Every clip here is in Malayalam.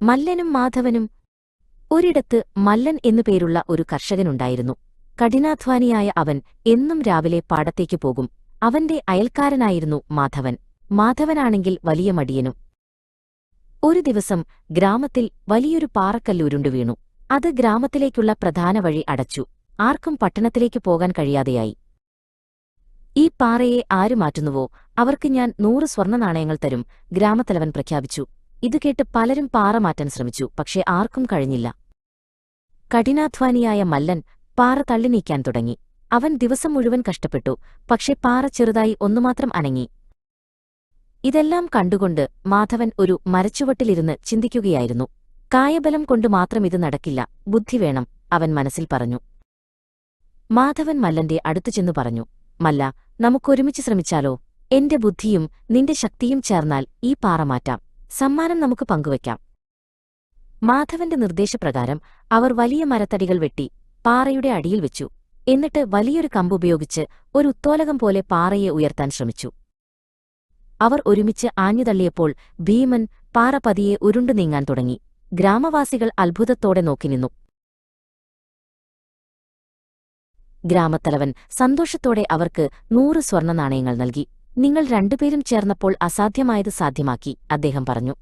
മല്ലനും മാധവനും. ഒരിടത്ത് മല്ലൻ എന്നുപേരുള്ള ഒരു കർഷകനുണ്ടായിരുന്നു. കഠിനാധ്വാനിയായ അവൻ എന്നും രാവിലെ പാടത്തേക്കു പോകും. അവന്റെ അയൽക്കാരനായിരുന്നു മാധവൻ. മാധവനാണെങ്കിൽ വലിയ മടിയനും. ഒരു ദിവസം ഗ്രാമത്തിൽ വലിയൊരു പാറക്കല്ലുരുണ്ടു വീണു. അത് ഗ്രാമത്തിലേക്കുള്ള പ്രധാന വഴി അടച്ചു. ആർക്കും പട്ടണത്തിലേക്ക് പോകാൻ കഴിയാതെയായി. ഈ പാറയെ ആരു മാറ്റുന്നുവോ അവർക്ക് ഞാൻ 100 സ്വർണ്ണനാണയങ്ങൾ തരും, ഗ്രാമത്തലവൻ പ്രഖ്യാപിച്ചു. ഇതുകേട്ട് പലരും പാറ മാറ്റാൻ ശ്രമിച്ചു. പക്ഷേ ആർക്കും കഴിഞ്ഞില്ല. കഠിനാധ്വാനിയായ മല്ലൻ പാറ തള്ളി നീക്കാൻ തുടങ്ങി. അവൻ ദിവസം മുഴുവൻ കഷ്ടപ്പെട്ടു. പക്ഷേ പാറ ചെറുതായി ഒന്നുമാത്രം അനങ്ങി. ഇതെല്ലാം കണ്ടുകൊണ്ട് മാധവൻ ഒരു മരച്ചുവട്ടിലിരുന്ന് ചിന്തിക്കുകയായിരുന്നു. കായബലം കൊണ്ട് മാത്രം ഇത് നടക്കില്ല, ബുദ്ധി വേണം, അവൻ മനസ്സിൽ പറഞ്ഞു. മാധവൻ മല്ലന്റെ അടുത്തു ചെന്നു പറഞ്ഞു, മല്ല, നമുക്കൊരുമിച്ച് ശ്രമിച്ചാലോ? എന്റെ ബുദ്ധിയും നിന്റെ ശക്തിയും ചേർന്നാൽ ഈ പാറ മാറ്റാം. സമ്മാനം നമുക്ക് പങ്കുവയ്ക്കാം. മാധവന്റെ നിർദ്ദേശപ്രകാരം അവർ വലിയ മരത്തടികൾ വെട്ടി പാറയുടെ അടിയിൽ വെച്ചു. എന്നിട്ട് വലിയൊരു കമ്പുപയോഗിച്ച് ഒരു ഉത്തോലകം പോലെ പാറയെ ഉയർത്താൻ ശ്രമിച്ചു. അവർ ഒരുമിച്ച് ആഞ്ഞുതള്ളിയപ്പോൾ ഭീമൻ പാറ പതിയെ ഉരുണ്ടു നീങ്ങാൻ തുടങ്ങി. ഗ്രാമവാസികൾ അത്ഭുതത്തോടെ നോക്കിനിന്നു. ഗ്രാമത്തലവൻ സന്തോഷത്തോടെ അവർക്ക് 100 സ്വർണ്ണനാണയങ്ങൾ നൽകി. നിങ്ങൾ രണ്ടുപേരും ചേർന്നപ്പോൾ അസാധ്യമായത് സാധ്യമാക്കി, അദ്ദേഹം പറഞ്ഞു.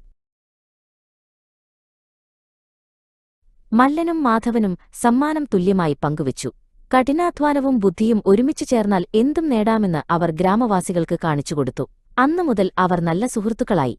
മല്ലനും മാധവനും സമ്മാനം തുല്യമായി പങ്കുവച്ചു. കഠിനാധ്വാനവും ബുദ്ധിയും ഒരുമിച്ചു ചേർന്നാൽ എന്തും നേടാമെന്ന് അവർ ഗ്രാമവാസികൾക്ക് കാണിച്ചുകൊടുത്തു. അന്നുമുതൽ അവർ നല്ല സുഹൃത്തുക്കളായി.